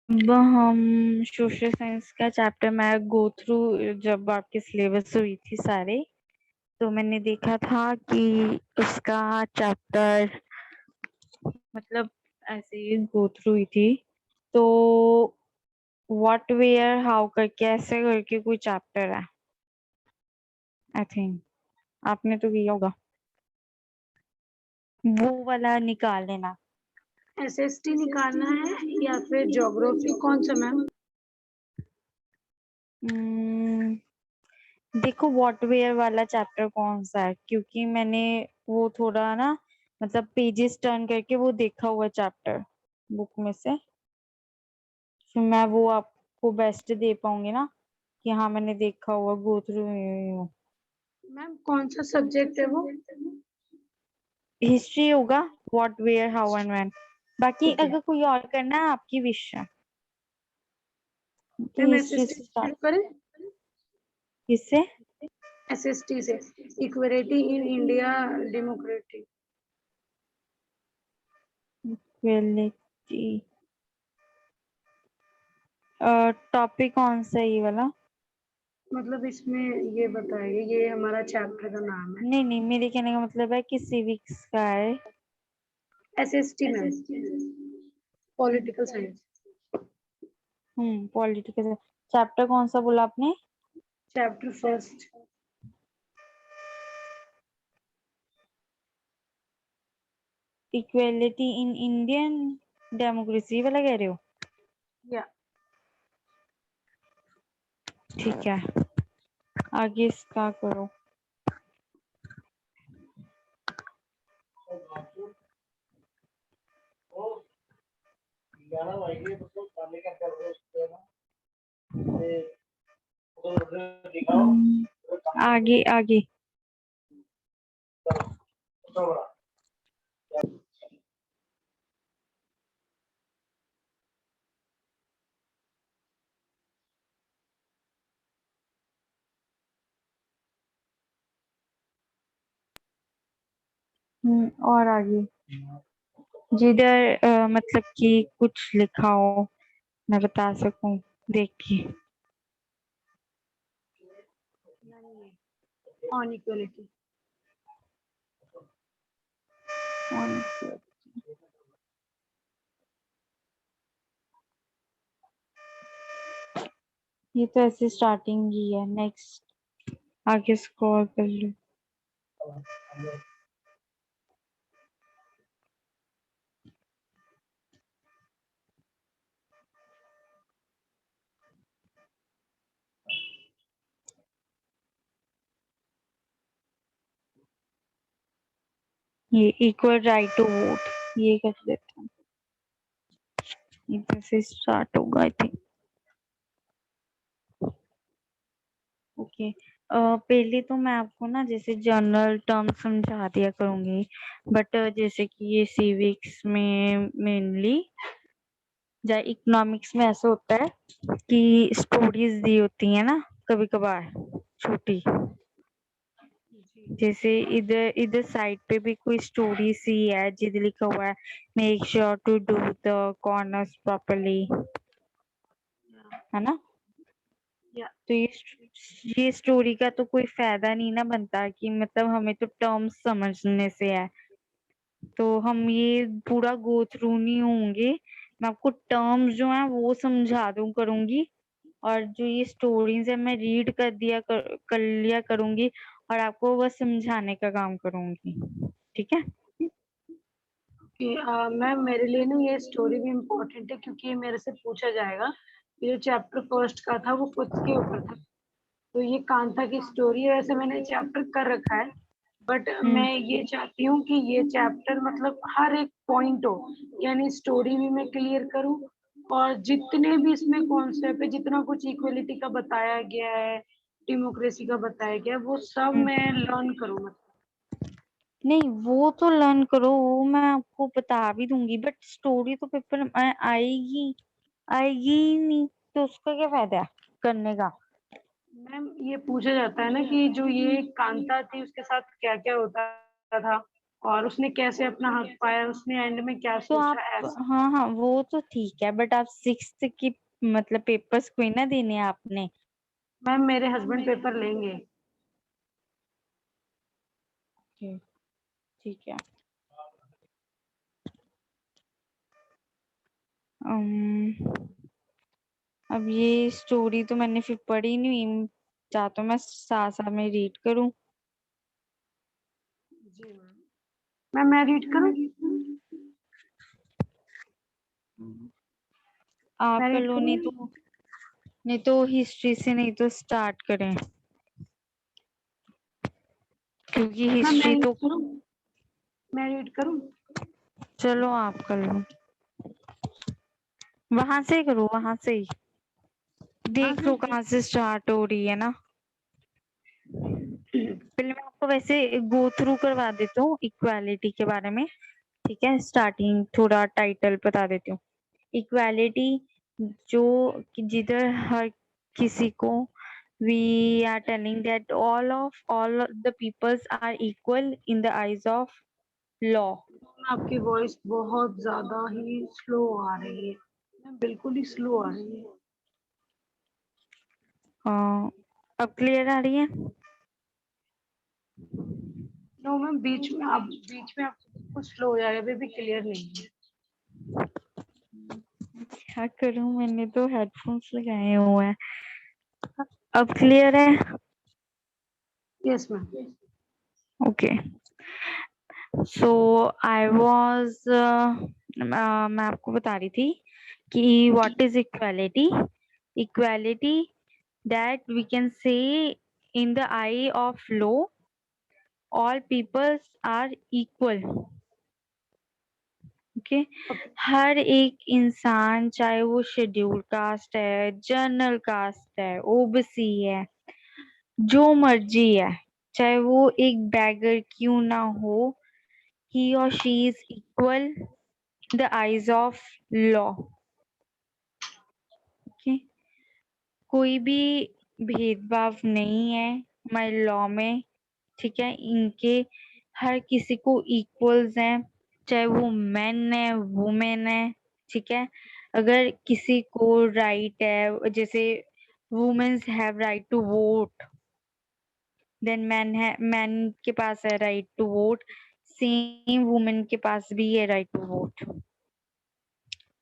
अब हम social science का चैप्टर मैं गो थ्रू, जब आपके सिलेबस हुई थी सारे, तो मैंने देखा था कि उसका चैप्टर मतलब ऐसे ही गो थ्रू हुई थी। तो व्हाट वेयर हाउ करके ऐसे करके कोई चैप्टर है, आई थिंक आपने तो किया होगा, वो वाला निकाल लेना। एसएसटी निकालना है या फिर ज्योग्राफी, कौन सा मैम? देखो व्हाट वेयर वाला चैप्टर कौन सा है, क्योंकि मैंने वो थोड़ा ना मतलब पेजेस टर्न करके वो देखा हुआ चैप्टर बुक में से, फिर मैं वो आपको बेस्ट दे पाऊंगी ना कि हाँ मैंने देखा हुआ गो थ्रू। मैम कौन सा सब्जेक्ट है वो? हिस्ट्री होगा, what where how and when. बाकी ठीक है अगर कोई और करना है आपकी विश है कि मैम, हिस्ट्री एसएसटी से शुरू स्टार्ट। करें? किससे? एसएसटी से, equality in India democratic. Equality. Topic कौन सा है ये वाला? मतलब इसमें ये बताइए, ये हमारा चैप्टर का नाम है। नहीं नहीं, मेरे कहने का मतलब है कि सिविक्स का है। SST ma'am, political science. Political. Chapter कौन सा बोला आपने? Chapter first. Equality in Indian democracy वाला कह रहे हो? या ठीक है, आगे इसका करो। आगे आगे। और आगे जिधर मतलब कि कुछ लिखा हो, मैं बता सकूं देख के। On equality. ये तो ऐसे स्टार्टिंग ही है, नेक्स्ट आगे स्क्रॉल कर लो। ये इक्वल राइट टू वोट, ये कर देते हैं, इधर से स्टार्ट होगा आई थिंक। ओके, पहले तो मैं आपको ना जैसे जनरल टर्म समझा दिया करूंगी, बट जैसे कि ये सिविक्स में मेनली या इकोनॉमिक्स में ऐसा होता है कि स्टोरीज दी होती है ना कभी कभार छोटी, जैसे इधर इधर साइड पे भी कोई स्टोरी सी है जिधर लिखा हुआ है make sure to do the corners properly, है ना? या तो ये स्टोरी का तो कोई फायदा नहीं ना बनता कि मतलब हमें तो टर्म्स समझने से है, तो हम ये पूरा गो थ्रू नहीं होंगे। मैं आपको टर्म्स जो है वो समझा दूं करूंगी, और जो ये स्टोरीज है मैं रीड कर लिया करूंगी, और आपको बस समझाने का काम करूंगी, ठीक है? कि मैम मेरे लिए ना ये स्टोरी भी इम्पोर्टेंट है, क्योंकि ये मेरे से पूछा जाएगा। ये जो चैप्टर फर्स्ट का था वो खुद के ऊपर था, तो ये कांता की स्टोरी है। वैसे मैंने चैप्टर कर रखा है, बट हम्म मैं ये चाहती हूँ कि ये चैप्टर मतलब हर एक पॉइंट हो, यानी स्टोरी भी मैं क्लियर करूँ, और जितने भी इसमें कॉन्सेप्ट है, जितना कुछ इक्वलिटी का बताया गया है, डेमोक्रेसी का बताया गया है, वो सब हम्म। मैं लर्न करूँ मतलब। नहीं वो तो लर्न करो, वो मैं आपको बता भी दूंगी, बट स्टोरी तो पेपर में आएगी आएगी ही नहीं, तो उसका क्या फायदा है करने का? मैम ये पूछा जाता है ना कि जो ये कांता थी उसके साथ क्या क्या होता था, और उसने कैसे अपना हक पाया, उसने एंड में क्या तो आप सोचा ऐसा। हाँ वो तो ठीक है, बट आप 6th की मतलब पेपर्स कोई ना देने हैं आपने। मैम मेरे हस्बैंड पेपर लेंगे। Okay, ठीक है। अब ये स्टोरी तो मैंने फिर पढ़ी नहीं हुई, चाह तो मैं साथ साथ में रीड करूं। जी मैम मैं रीड करूं। आप मैं कर रीड लो, करूं। नहीं तो हिस्ट्री से नहीं तो स्टार्ट करें, क्योंकि मैम मैं हिस्ट्री रीड तो करूं। मैं रीड करूं। चलो आप कर लो, वहां से करो, वहां से ही हाँ देख लो सर। कहाँ से स्टार्ट हो रही है ना। पहले मैं आपको वैसे गो थ्रू करवा देता हूँ इक्वालिटी के बारे में, ठीक है। स्टार्टिंग थोड़ा टाइटल बता देती हूँ। इक्वालिटी, जो कि जिधर हर किसी को we are telling that all the peoples are equal in the eyes of law। आपकी वॉइस बहुत ज्यादा ही स्लो आ रही है मैम, बिल्कुल ही स्लो आ रही है। अब क्लियर आ रही है? नो मैम बीच में आप कुछ स्लो हो जाएगा, अभी भी क्लियर नहीं है। क्या करूं, मैंने तो हेडफोन्स लगाए हुए हैं। अब क्लियर है? Yes ma'am. Okay. So I was मैं आपको बता रही थी कि what is equality. Equality that we can say in the eye of law all peoples are equal। Okay, हर एक इंसान, चाहे वो शेड्यूल कास्ट है, जनरल कास्ट है, ओबीसी है, जो मर्जी है, चाहे वो एक बैगर क्यों ना हो, he or she is equal in the eyes of law। Okay, कोई भी भेदभाव नहीं है हमारे लॉ में, ठीक है। इनके हर किसी को इक्वल्स हैं, चाहे वो मैन है वुमेन है, ठीक है। अगर किसी को राइट है, जैसे womens have right to vote, then man के पास है right to vote, same women के पास भी है राइट टू वोट।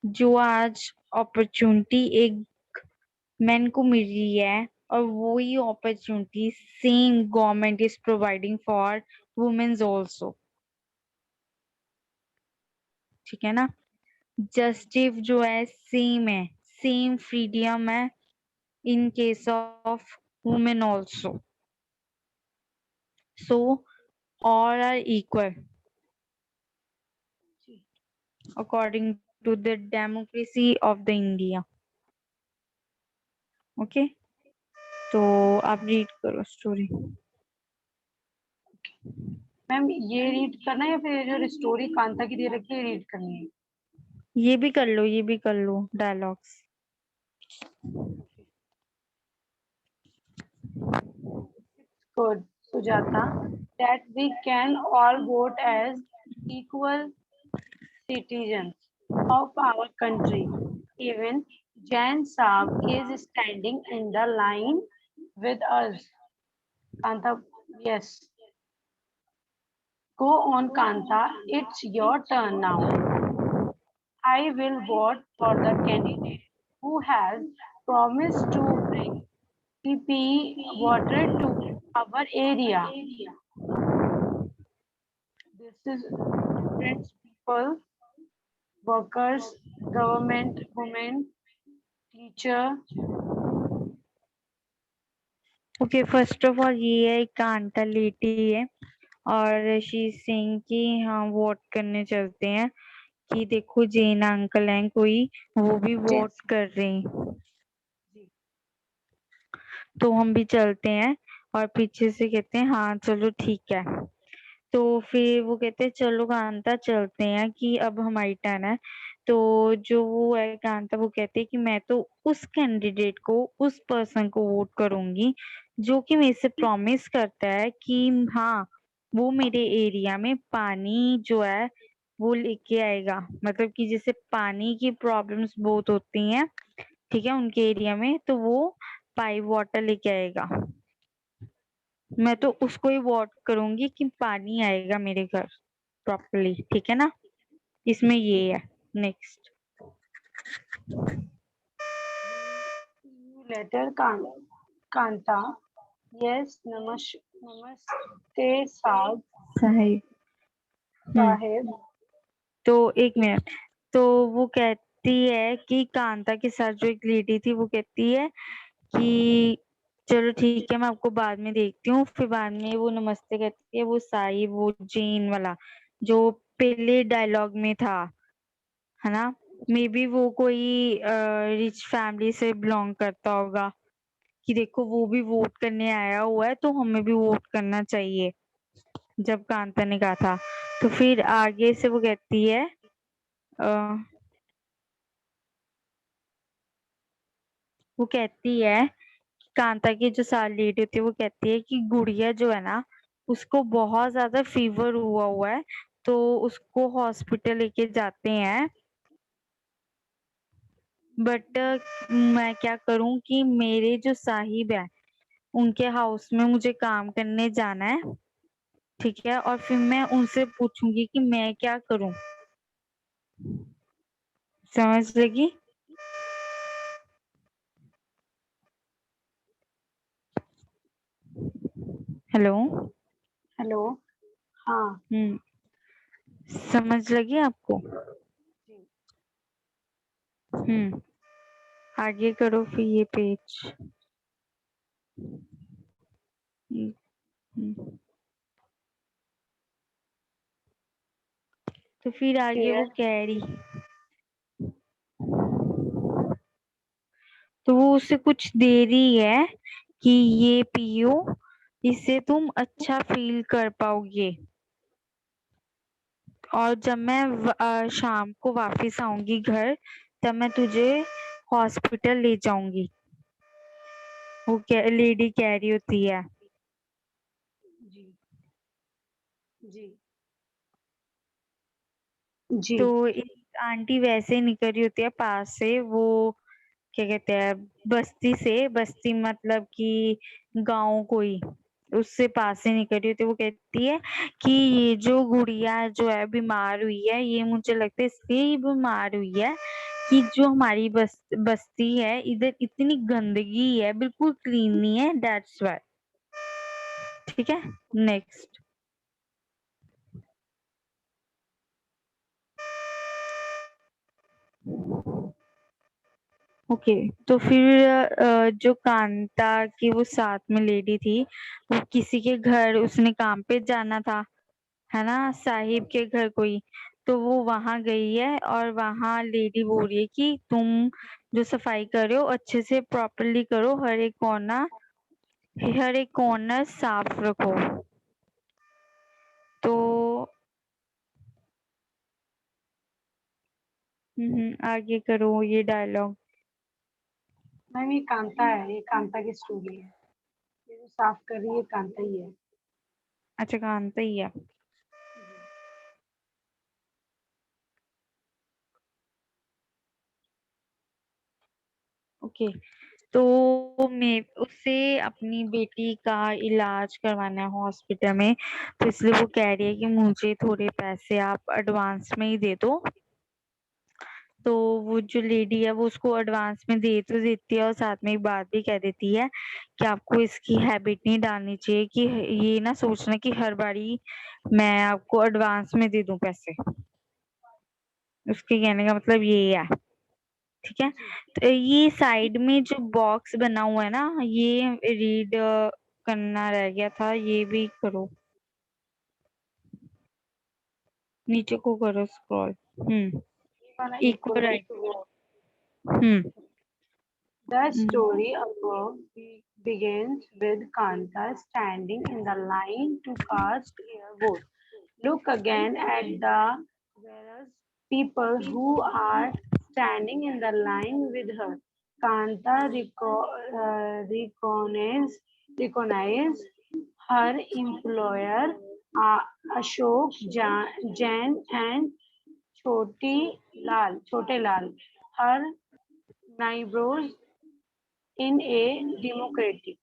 जो आज अपॉर्चुनिटी एक मैन को मिल रही है, और वही opportunity same government is providing for womens also, ठीक है ना। जस्टिस जो है सेम है, सेम फ्रीडम है in case of women also. So all are equal according to the democracy of the India. Okay, तो आप रीड करो स्टोरी। मैम ये रीड करना है या फिर जो स्टोरी कांता की दे रखी है रीड करनी है। ये भी कर लो, ये भी कर लो dialogues. Good, Sujata, that we can all vote as equal citizens of our country. Even Jan Saab is standing in the line with us. Kanta, yes. Go on, Kanta. It's your turn now. I will vote for the candidate who has promised to bring PP water to our area. This is different people, workers, government, women, teacher. Okay, first of all ये है कांटा लेटी है और she Singh कि हाँ vote करने चलते हैं, कि देखो जैन अंकल हैं कोई, वो भी वोट Yes. कर रहे हैं, तो हम भी चलते हैं। और पीछे से कहते हैं हाँ चलो ठीक है। तो फिर वो कहते हैं चलो कांता चलते हैं, कि अब हमारी टर्न है। तो जो वो है कांता, वो कहते हैं कि मैं तो उस कैंडिडेट को, उस पर्सन को वोट करूंगी जो कि मेरे से प्रॉमिस करता है कि हाँ वो मेरे एरिया में पानी जो है वो लेके आएगा। मतलब कि जैसे पानी की प्रॉब्लम्स बहुत होती हैं, ठीक है, उनके एरिया में, तो वो पाइप वाटर लेके आएगा। मैं तो उसको ही वोट करूंगी कि पानी आएगा मेरे घर प्रॉपरली, ठीक है ना। इसमें ये है। नेक्स्ट। लेटर कांता, यस, नमस्ते साहब। साहिब। साहेब। तो एक मिनट। तो वो कहती है कि कांता के साथ जो एक लेडी थी वो कहती है कि चलो ठीक है, मैं आपको बाद में देखती हूँ। फिर बाद में वो नमस्ते कहती है, वो साहिब, वो जीन वाला जो पहले डायलॉग में था, है ना। मे बी वो कोई रिच फैमिली से बिलोंग करता होगा कि देखो वो भी वोट करने आया हुआ है तो हमें भी वोट करना चाहिए, जब कांता ने कहा था। तो फिर आगे से वो कहती है वो कहती है कि कांता की जो साल लीड होती है वो कहती है कि गुड़िया जो है ना, उसको बहुत ज्यादा फीवर हुआ है, तो उसको हॉस्पिटल लेके जाते हैं। बट मैं क्या करूं कि मेरे जो साहिब है उनके हाउस में मुझे काम करने जाना है, ठीक है, और फिर मैं उनसे पूछूंगी कि मैं क्या करूं। समझ लगी। हेलो। हेलो। हाँ समझ लगी आपको। जी। आगे करो फिर ये पेज। हम्म, हम्म। तो फिर आगे वो कह रही, तो वो उसे कुछ दे रही है कि ये पियो, इससे तुम अच्छा फील कर पाओगे, और जब मैं शाम को वापस आऊंगी घर तब मैं तुझे हॉस्पिटल ले जाऊंगी। वो लेडी कह रही होती है। जी। जी। जी। तो एक आंटी वैसे ही निकल रही होती है पास से, वो क्या कहते हैं, बस्ती से, बस्ती मतलब कि गांव कोई, उससे पास से निकल रही होती है। वो कहती है कि ये जो गुड़िया जो है बीमार हुई है, ये मुझे लगता है इसलिए ही बीमार हुई है कि जो हमारी बस्ती है इधर इतनी गंदगी है, बिल्कुल क्लीन नहीं है, दैट्स वाई। ठीक है। नेक्स्ट। ओके। तो फिर जो कांता की वो साथ में लेडी थी, वो किसी के घर उसने काम पे जाना था, है ना, साहिब के घर कोई। तो वो वहां गई है और वहां लेडी बोल रही है कि तुम जो सफाई कर रहे हो अच्छे से प्रॉपरली करो, हर एक कॉर्नर साफ रखो। तो आगे करो ये डायलॉग। मैम ये कांता है, ये कांता की स्टोरी है। ये जो साफ कर रही है कांता ही है। अच्छा, कांता ही है। ओके। तो मैं उससे अपनी बेटी का इलाज करवाना है हॉस्पिटल में, तो इसलिए वो कह रही है कि मुझे थोड़े पैसे आप एडवांस में ही दे दो। तो वो जो लेडी है वो उसको एडवांस में दे तो देती है, और साथ में एक बात भी कह देती है कि आपको इसकी हैबिट नहीं डालनी चाहिए कि ये ना सोचना कि हर बारी मैं आपको एडवांस में दे दूं पैसे। उसके कहने का मतलब ये है। ठीक है। तो ये साइड में जो बॉक्स बना हुआ है ना, ये रीड करना रह गया था, ये भी करो, नीचे को करो scroll. Equal right. Hmm The hmm, story above begins with Kanta standing in the line to cast her vote. Look again at the various people who are standing in the line with her. Kanta recognizes her employer Ashok, Jain, and Chote Lal, her neighbors in a democratic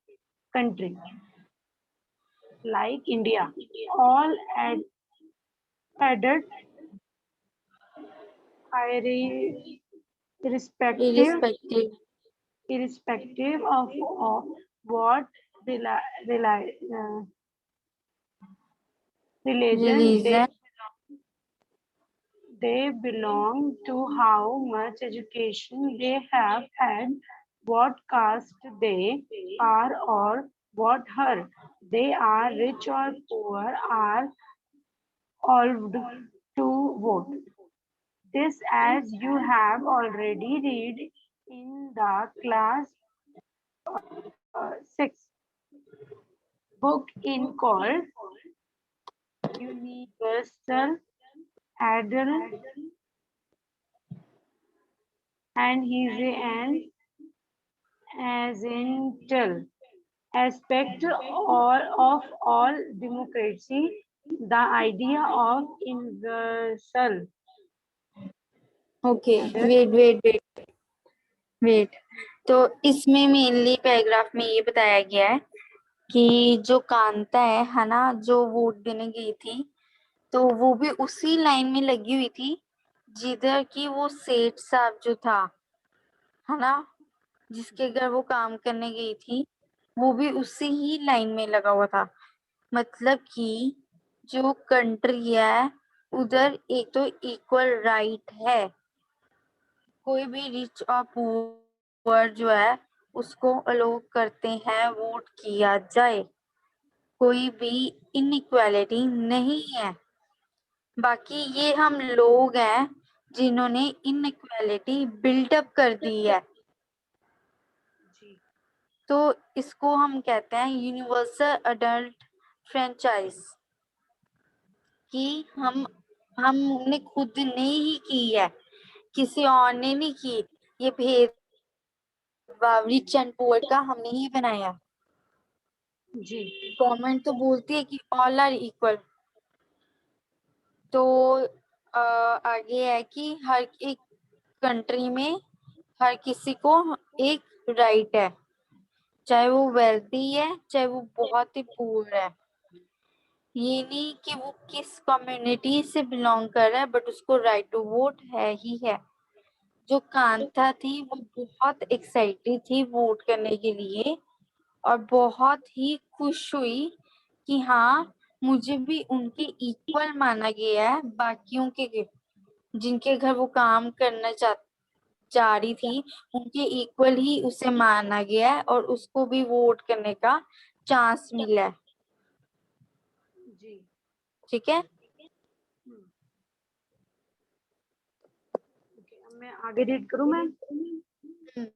country like India, all added irrespective irrespective irrespective of what reli- reli- uh, religion religion, they belong to, how much education they have had, what caste they are, or what her they are, rich or poor, are all to vote. This, as you have already read in the class 6 book in called Universal Adult and his an essential aspect of all democracy, the idea of universal okay adult. Wait wait wait wait तो इसमें mainly paragraph में ये बताया गया है कि जो कांता है ना, जो वोट देने गई थी, तो वो भी उसी लाइन में लगी हुई थी जिधर की वो सेठ साहब जो था, है ना, जिसके घर वो काम करने गई थी, वो भी उसी ही लाइन में लगा हुआ था। मतलब कि जो कंट्री है उधर एक तो इक्वल राइट है, कोई भी रिच और पुअर जो है उसको अलो करते हैं वोट किया जाए, कोई भी इनइक्वालिटी नहीं है। बाकी ये हम लोग हैं जिन्होंने इनइक्वालिटी बिल्डअप कर दी है, जी तो इसको हम कहते हैं यूनिवर्सल अडल्ट फ्रेंचाइज, कि हमने खुद ने ही की है, किसी और ने नहीं की। ये भेदभाव रिच एंड पुअर का हमने ही बनाया। जी गवर्नमेंट तो बोलती है कि ऑल आर इक्वल। तो आगे है कि हर एक कंट्री में हर किसी को एक राइट है, चाहे वो वेल्दी है चाहे वो बहुत ही पुअर है। ये नहीं कि वो किस कम्युनिटी से बिलोंग कर रहा है, बट उसको राइट टू वोट है ही है। जो कांता थी वो बहुत एक्साइटेड थी वोट करने के लिए और बहुत ही खुश हुई कि हाँ, मुझे भी उनके इक्वल माना गया है, बाकियों के जिनके घर वो काम करना जा रही थी उनके इक्वल ही उसे माना गया है और उसको भी वोट करने का चांस मिला है। जी ठीक है। ओके, अब मैं आगे रीड करूँ मैं हम्म,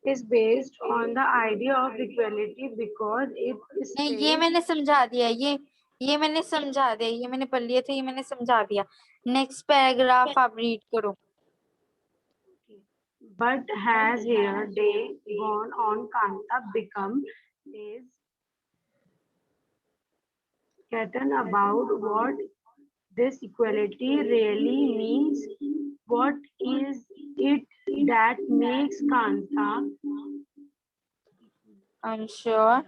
is based on the idea of equality because it नहीं, ये states मैंने समझा दिया, ये मैंने समझा दिया, ये मैंने पढ़ लिया था, ये मैंने समझा दिया। नेक्स्ट पैराग्राफ आप रीड करो। but has here day gone on Kanta become is certain about what this equality really means. What is it that makes I'm sure.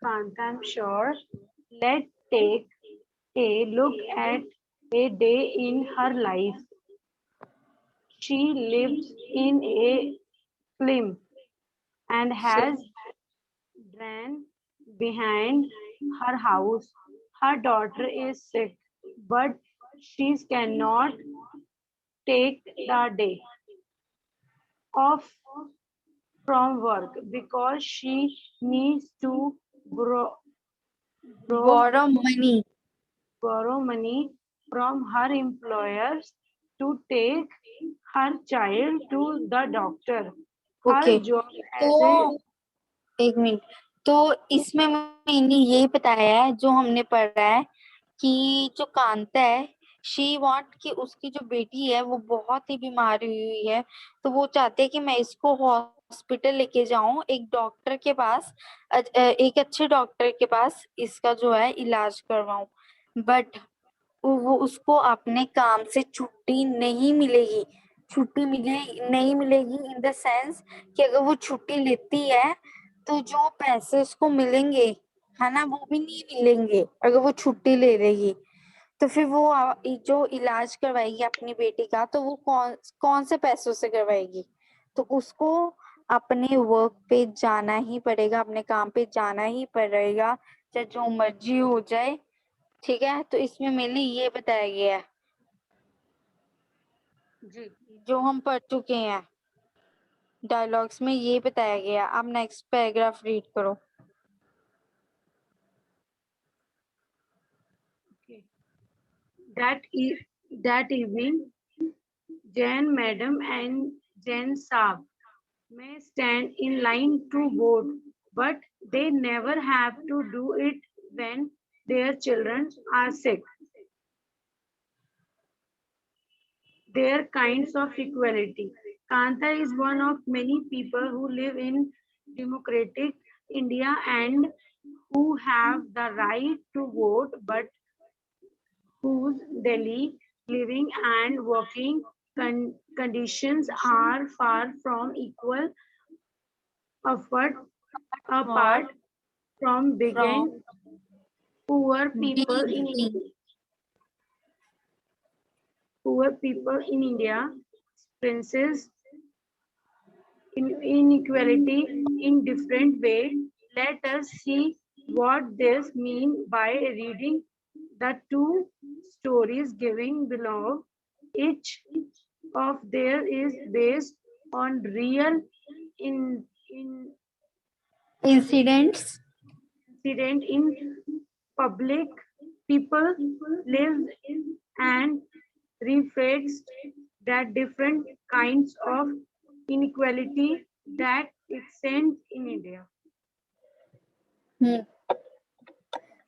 Kanta, I'm sure. Let's take a look at a day in her life. She lives in a film and has ran behind her house. Her daughter is sick, but she cannot take the day off from work because she needs to borrow, Borrow money. borrow money from her employers to take her child to the doctor. Her okay, job तो as a एक minute. तो इसमें मैंने यही बताया है जो हमने पढ़ा है कि जो कांता है, शी वांट कि उसकी जो बेटी है वो बहुत ही बीमार हुई हुई है, तो वो चाहते हैं कि मैं इसको हॉस्पिटल लेके जाऊं, एक डॉक्टर के पास, एक अच्छे डॉक्टर के पास इसका जो है इलाज करवाऊं, बट वो उसको अपने काम से छुट्टी नहीं मिलेगी। छुट्टी मिले नहीं मिलेगी इन द सेंस कि अगर वो छुट्टी लेती है तो जो पैसे उसको मिलेंगे, है ना, वो भी नहीं मिलेंगे अगर वो छुट्टी ले रही। तो फिर वो जो इलाज करवाएगी अपनी बेटी का, तो वो कौन कौन से पैसों से करवाएगी? तो उसको अपने वर्क पे जाना ही पड़ेगा, अपने काम पे जाना ही पड़ेगा, चाहे जो मर्जी हो जाए। ठीक है, तो इसमें मैंने ये बताया गया है जी। जो हम पढ़ चुके हैं डायलॉग्स में, ये बताया गया। अब नेक्स्ट पैराग्राफ रीड करो। Okay. That evening, Jain madam and Jain saab may stand in line to vote, but they never have to do it when their children are sick. Their kinds of equality. Kanta is one of many people who live in democratic India and who have the right to vote, but whose daily living and working conditions are far from equal, effort apart Apart from from being poor people in being India experiences inequality in different way. Let us see what this mean by reading the two stories giving below. Each of there is based on real in incidents. incident in public people lives and reflects that different kinds of inequality that exist in India. हम्म,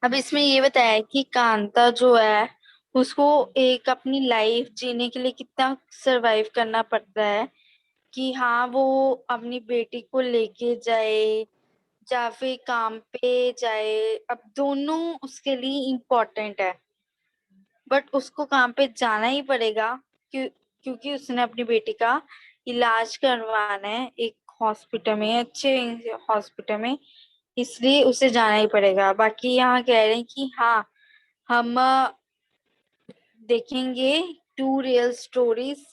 अब इसमें ये बताया है कि कांता जो है उसको एक अपनी लाइफ जीने के लिए कितना सरवाइव करना पड़ता है, कि हाँ वो अपनी बेटी को लेके जाए या फिर काम पे जाए। अब दोनों उसके लिए इम्पोर्टेंट है, बट उसको काम पे जाना ही पड़ेगा क्योंकि उसने अपनी बेटी का इलाज करवाना है एक हॉस्पिटल में, अच्छे हॉस्पिटल में, इसलिए उसे जाना ही पड़ेगा। बाकी यहाँ कह रहे हैं कि हाँ, हम देखेंगे टू रियल स्टोरीज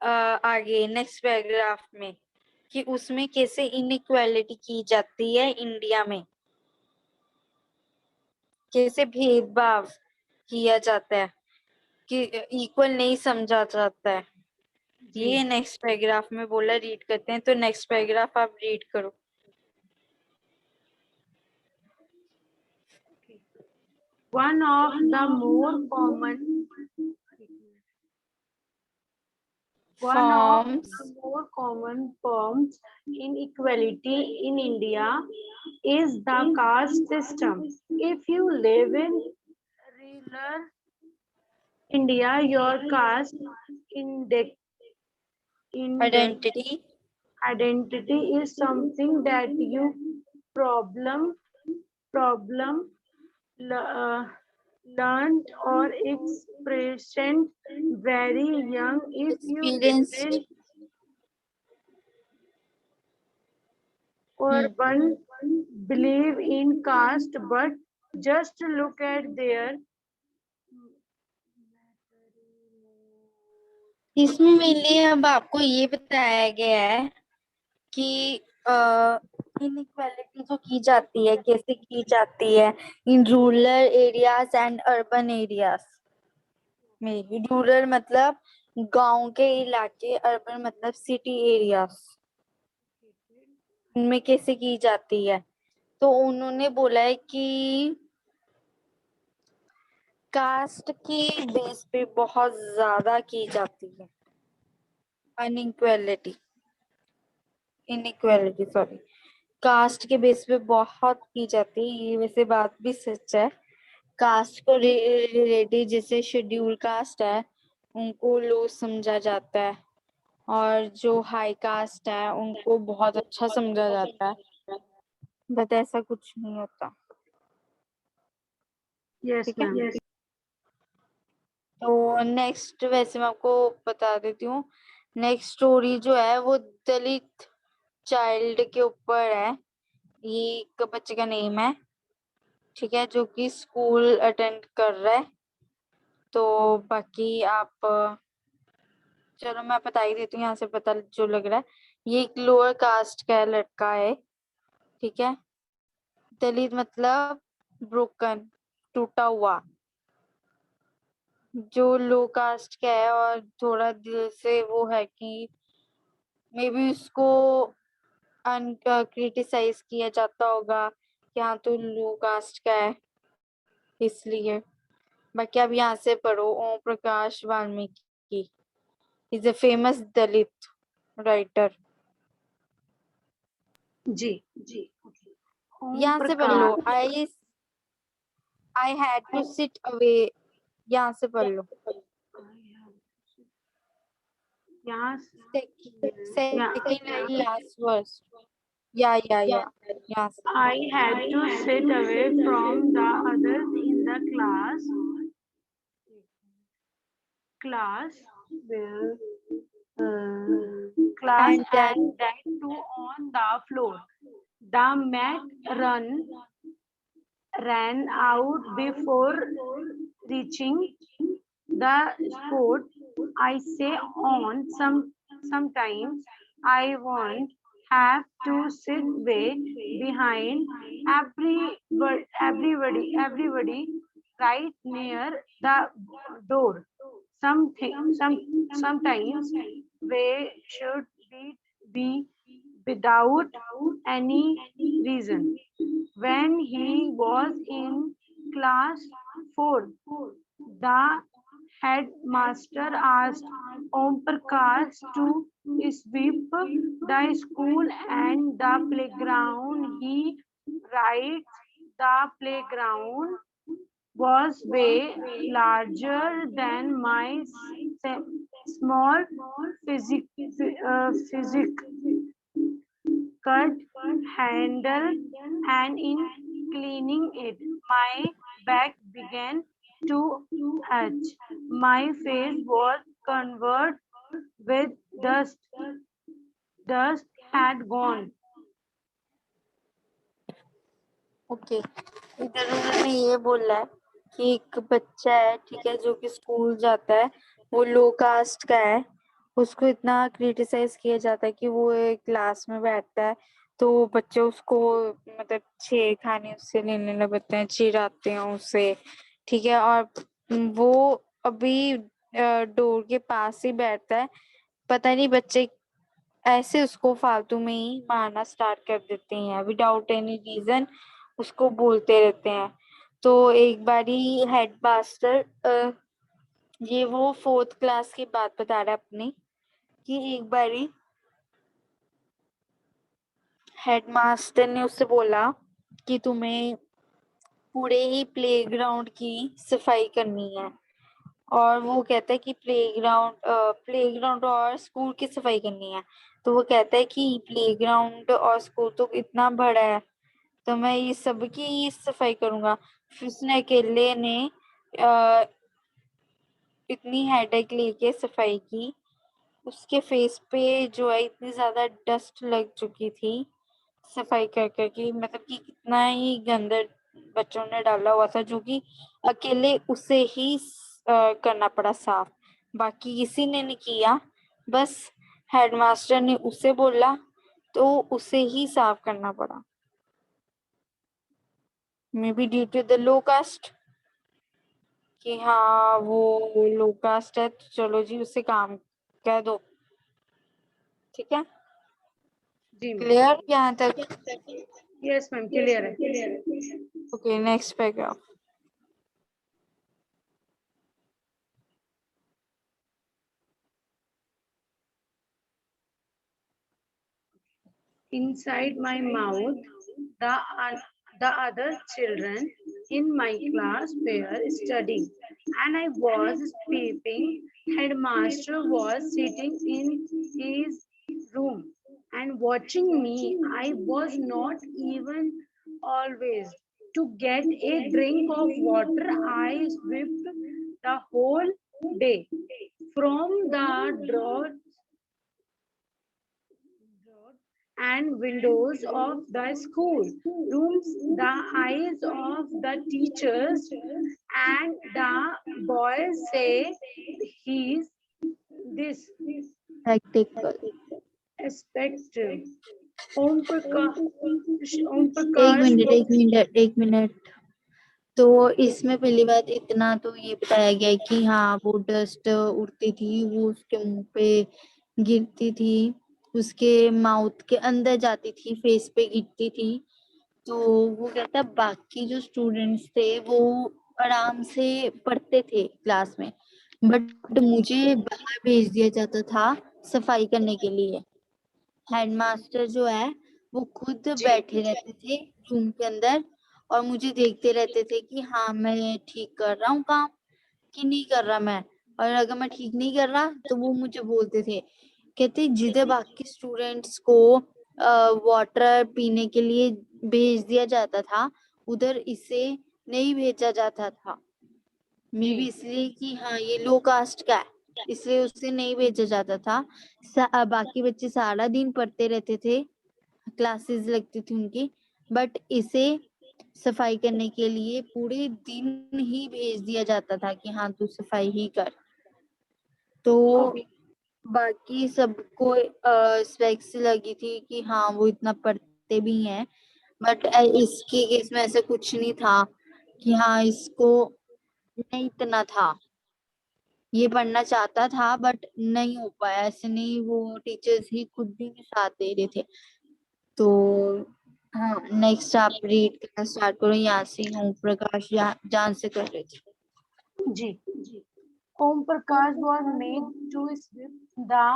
आगे नेक्स्ट पैराग्राफ में, कि उसमें कैसे इनइक्वालिटी की जाती है इंडिया में, कैसे भेदभाव किया जाता है, कि इक्वल नहीं समझा जाता है। जी। ये नेक्स्ट पैराग्राफ में बोला, रीड करते हैं। तो नेक्स्ट पैराग्राफ आप रीड करो। One of the more common One of forms the more common forms inequality in India is the caste system. If you live in rural India, your caste index, index identity identity is something that you problem uh, learned or experienced very young. If you experienced. didn't or one believe in caste, but just look at their इसमें mainly अब आपको ये बताया गया है कि inequality जो की जाती है कैसे की जाती है in rural areas and urban areas में। रूरल मतलब गांव के इलाके, अर्बन मतलब सिटी एरियाज, उनमें कैसे की जाती है। तो उन्होंने बोला है कि कास्ट की बेस पे बहुत ज्यादा की जाती है अनइक्वालिटी, इनइक्वालिटी सॉरी, कास्ट के बेस पे बहुत की जाती है। ये वैसे बात भी सच है। कास्ट को रिलेटेड जैसे शेड्यूल कास्ट है, उनको लो समझा जाता है, और जो हाई कास्ट है उनको बहुत अच्छा समझा जाता है, बट ऐसा कुछ नहीं होता। यस ठीक है। मैम। तो नेक्स्ट वैसे मैं आपको बता देती हूँ, नेक्स्ट स्टोरी जो है वो दलित चाइल्ड के ऊपर है। ये एक बच्चे का नेम है, ठीक है, जो कि स्कूल अटेंड कर रहा है। तो बाकी आप चलो मैं बता ही देती हूँ, यहाँ से पता जो लग रहा है। ये एक लोअर कास्ट का लड़का है, ठीक है। दलित मतलब ब्रोकन, टूटा हुआ। जो लो कास्ट का है और थोड़ा दिल से वो है कि मे बी उसको क्रिटिसाइज किया जाता होगा कि हाँ तू लो कास्ट का है, इसलिए। बाकी अब यहाँ से पढ़ो, Om Prakash Valmiki is a famous Dalit writer. जी जी। ओम यहाँ से पढ़ लो, Prakash. I had to sit away, यहाँ से पढ़ लो। यहाँ सेकंड लाइन लास्ट वर्स, या यहाँ से। I had to sit away from the others in the class where class And that and that too on the floor. The mat ran out before reaching the spot. I say on sometimes I won't have to sit way behind everybody right near the door. Sometimes we should be without any reason. When he was in class 4, the headmaster asked Om Prakash to sweep the school and the playground. He writes the playground was way larger than my small physic cut handle, and in cleaning it, my back began to itch. My face was covered with dust. Dust had gone. Okay, इधर उन्होंने ये बोला है कि एक बच्चा है, ठीक है, जो कि स्कूल जाता है, वो लो कास्ट का है। उसको इतना क्रिटिसाइज किया जाता है कि वो एक क्लास में बैठता है तो बच्चे उसको मतलब छेड़खानी उससे लेने लगते हैं, चिढ़ाते हैं उसे, ठीक है। और वो अभी डोर के पास ही बैठता है, पता नहीं बच्चे ऐसे उसको फालतू में ही मारना स्टार्ट कर देते हैं, विदाउट एनी रीजन उसको बोलते रहते हैं। तो एक बारी हेडमास्टर, ये वो 4th क्लास की बात बता रहा है अपनी, कि एक बारी हेडमास्टर ने उससे बोला कि तुम्हें पूरे ही प्लेग्राउंड की सफाई करनी है। और वो कहता है कि प्लेग्राउंड और स्कूल की सफाई करनी है। तो वो कहता है कि प्लेग्राउंड और स्कूल तो इतना बड़ा है, तो मैं ये सबकी सफाई करूंगा। फिर उसने अकेले ने इतनी हेडेक लेके सफाई की, उसके फेस पे जो है इतनी ज्यादा डस्ट लग चुकी थी सफाई कर कर के, मतलब कि कितना ही गंदा बच्चों ने डाला हुआ था, जो कि अकेले उसे ही करना पड़ा साफ, बाकी किसी ने नहीं किया। बस हेडमास्टर ने उसे बोला तो उसे ही साफ करना पड़ा, maybe due to the low cost, कि हाँ वो लो कास्ट है तो चलो जी उसे काम कह दो, ठीक है। जी मैम। क्लियर यहाँ तक? यस मैम, क्लियर है। Okay, next paragraph. Inside my mouth, the other children in my class were studying, and I was sleeping. Headmaster was sitting in his room and watching me. I was not even always to get a drink of water. I swept the whole day from the drought and windows of the school rooms, the eyes of the teachers, and the boys say he's this Practical. aspect. Om Prakash, Om एक Prakash minute was एक minute एक minute तो इसमें पहली बात इतना तो ये बताया गया है कि हाँ वो डस्ट उड़ती थी, वो उसके मुंह पे गिरती थी, उसके माउथ के अंदर जाती थी, फेस पे गिरती थी। तो वो कहता बाकी जो स्टूडेंट्स थे वो आराम से पढ़ते थे क्लास में, बट मुझे बाहर भेज दिया जाता था सफाई करने के लिए। हेडमास्टर जो है वो खुद जी बैठे रहते थे रूम के अंदर और मुझे देखते रहते थे कि हाँ मैं ठीक कर रहा हूँ काम कि नहीं कर रहा मैं, और अगर मैं ठीक नहीं कर रहा तो वो मुझे बोलते थे, कहते जिधर बाकी स्टूडेंट्स को वाटर पीने के लिए भेज दिया जाता था उधर इसे नहीं भेजा जाता था। मे जी बी इसलिए कि हाँ ये लो कास्ट का है इसलिए उसे नहीं भेजा जाता था। बाकी बच्चे सारा दिन पढ़ते रहते थे, क्लासेस लगती थी उनकी, बट इसे सफाई करने के लिए पूरे दिन ही भेज दिया जाता था कि हाँ तू सफाई ही कर। तो ओके बाकी सबको स्पेक्स लगी थी कि हाँ वो इतना पढ़ते भी हैं, बट इसके केस में ऐसा कुछ नहीं था कि हाँ इसको नहीं इतना था, ये पढ़ना चाहता था बट नहीं हो पाया, ऐसे नहीं, वो टीचर्स ही खुद भी साथ दे रहे थे। तो हाँ नेक्स्ट आप रीड करना स्टार्ट करो, यहाँ से ओम प्रकाश जान से कर रहे थे। जी Om Prakash was made to sweep the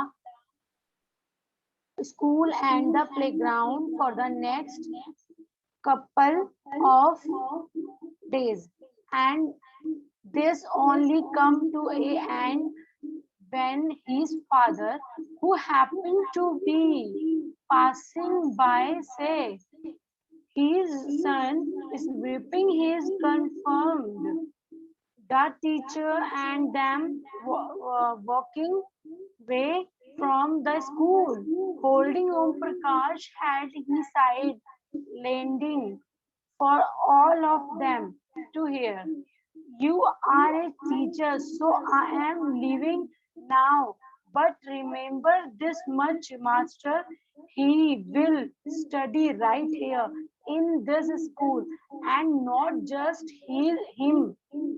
school and the playground for the next couple of days, and this only come to a end when his father, who happened to be passing by, say his son is whipping his confirmed. The teacher and them walking way from the school, holding Om Prakash, had he side lending for all of them to hear. You are a teacher, so I am leaving now. But remember this much, Master, he will study right here in this school, and not just him,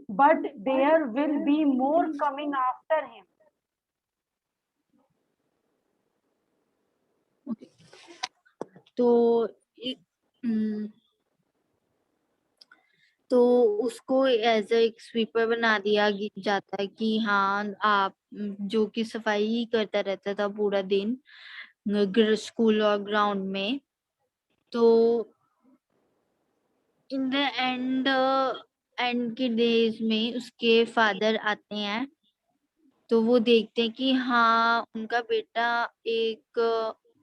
but there will be more coming after him. तो इ- हम्म, तो उसको as एक sweeper बना दिया जाता है कि हाँ आप जो कि सफाई ही करता रहता था पूरा दिन स्कूल और ग्राउंड में। तो इन द एंड एंड के डेज में उसके फादर आते हैं, तो वो देखते हैं कि हाँ उनका बेटा एक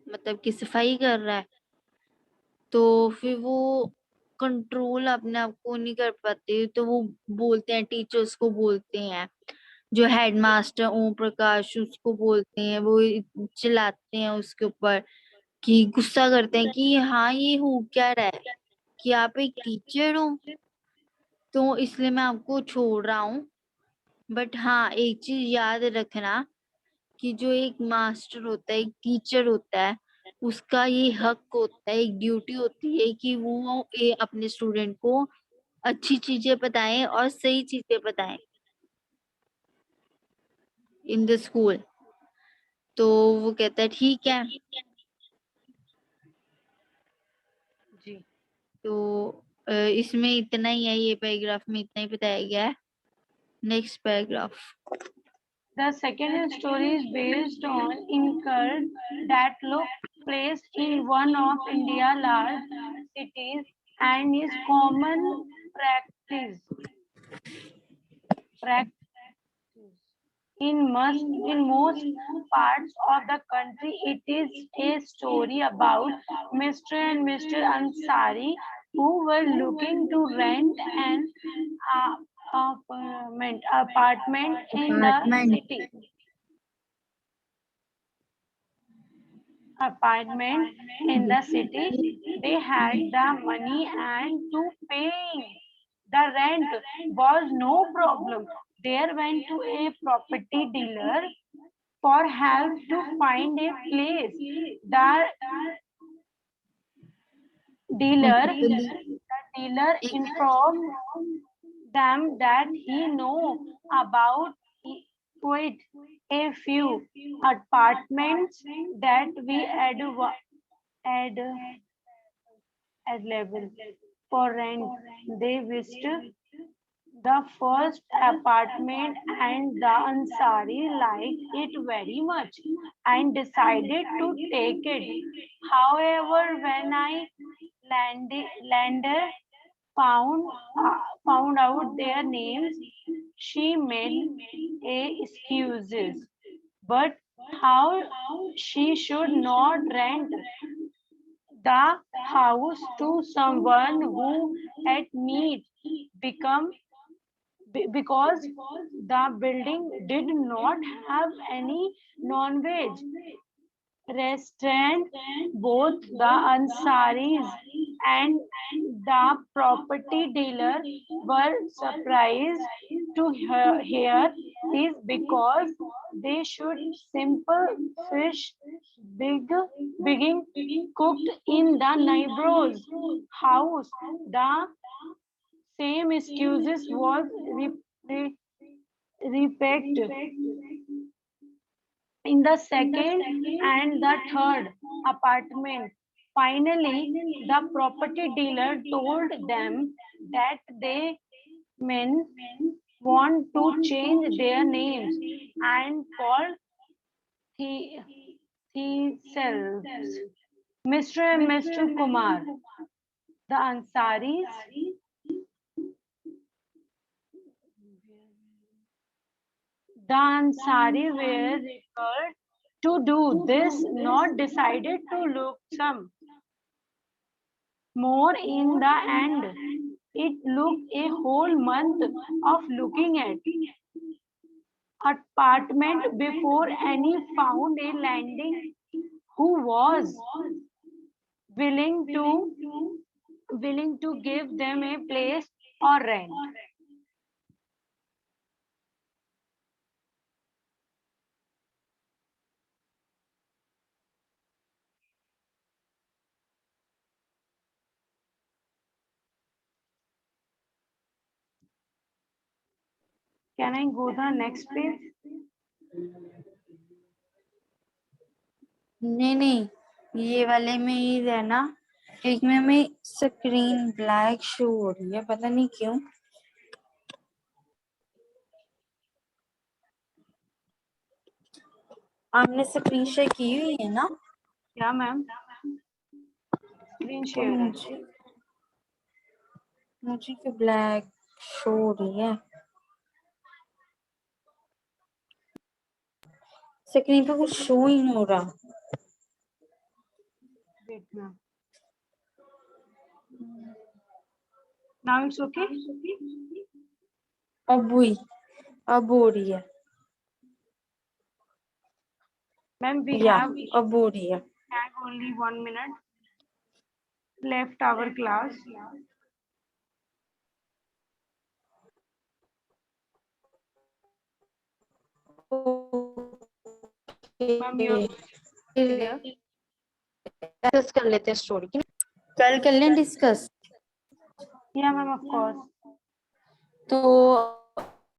मतलब कि सफाई कर रहा है। तो फिर वो कंट्रोल अपने आप को नहीं कर पाते, तो वो बोलते हैं, टीचर्स को बोलते हैं, जो हेडमास्टर ओम प्रकाश उसको बोलते हैं, वो चिल्लाते हैं उसके ऊपर कि गुस्सा करते हैं कि हाँ ये हो क्या रहा है, कि आप एक टीचर हो तो इसलिए मैं आपको छोड़ रहा हूँ। बट हाँ एक चीज याद रखना कि जो एक मास्टर होता है, एक टीचर होता है, उसका ये हक होता है, एक ड्यूटी होती है कि वो अपने स्टूडेंट को अच्छी चीजें बताएं और सही चीजें बताएं इन द स्कूल। तो वो कहता है ठीक है। जी तो इसमें इतना ही है, ये पैराग्राफ में इतना ही बताया गया है। Next paragraph. The second story is based on incurred that took place in one of India's large cities and is common practice. In most parts of the country, it is a story about Mr. and Mr. Ansari who were looking to rent an apartment in the Apartment. city. Apartment in the city. They had the money and to paying the rent was no problem. They went to a property dealer for help to find a place. The dealer informed them that he know about quite a few apartments that we ad level for rent. They visited the first apartment and the Ansari liked it very much and decided to take it. However, when landed found out their names, she made excuses. But how she should not rent the house to someone who at need become because the building did not have any non-veg restaurant. Both the Ansaris and the property dealer were surprised to hear this because they should simple fish being cooked in the neighbor's house. The same excuses was repeated in the second and the third apartment. Finally, the property dealer told them that they men want to change their names and call themselves Mr. and Mr. Kumar. The Ansaris were required to do this, not decided to look some more in the end. It took a whole month of looking at apartment before any found a landing who was willing to give them a place or rent. Can I go the next page? नहीं, ये वाले में ही रहना। एक में screen black show हो रही है, पता नहीं क्यों। आपने स्क्रीन शेयर की हुई है ना? क्या मैम? स्क्रीन शेयर मुझे क्यों ब्लैक शो हो रही है? स्क्रीन पे कुछ शो ही नहीं हो रहा। Now it's okay? अब हो रही है Ma'am, we have अब हो रही है। only 1 minute left our class. Discuss कर लेते हैं स्टोरी। कल कर लें discuss. Yeah, ma'am, of course. तो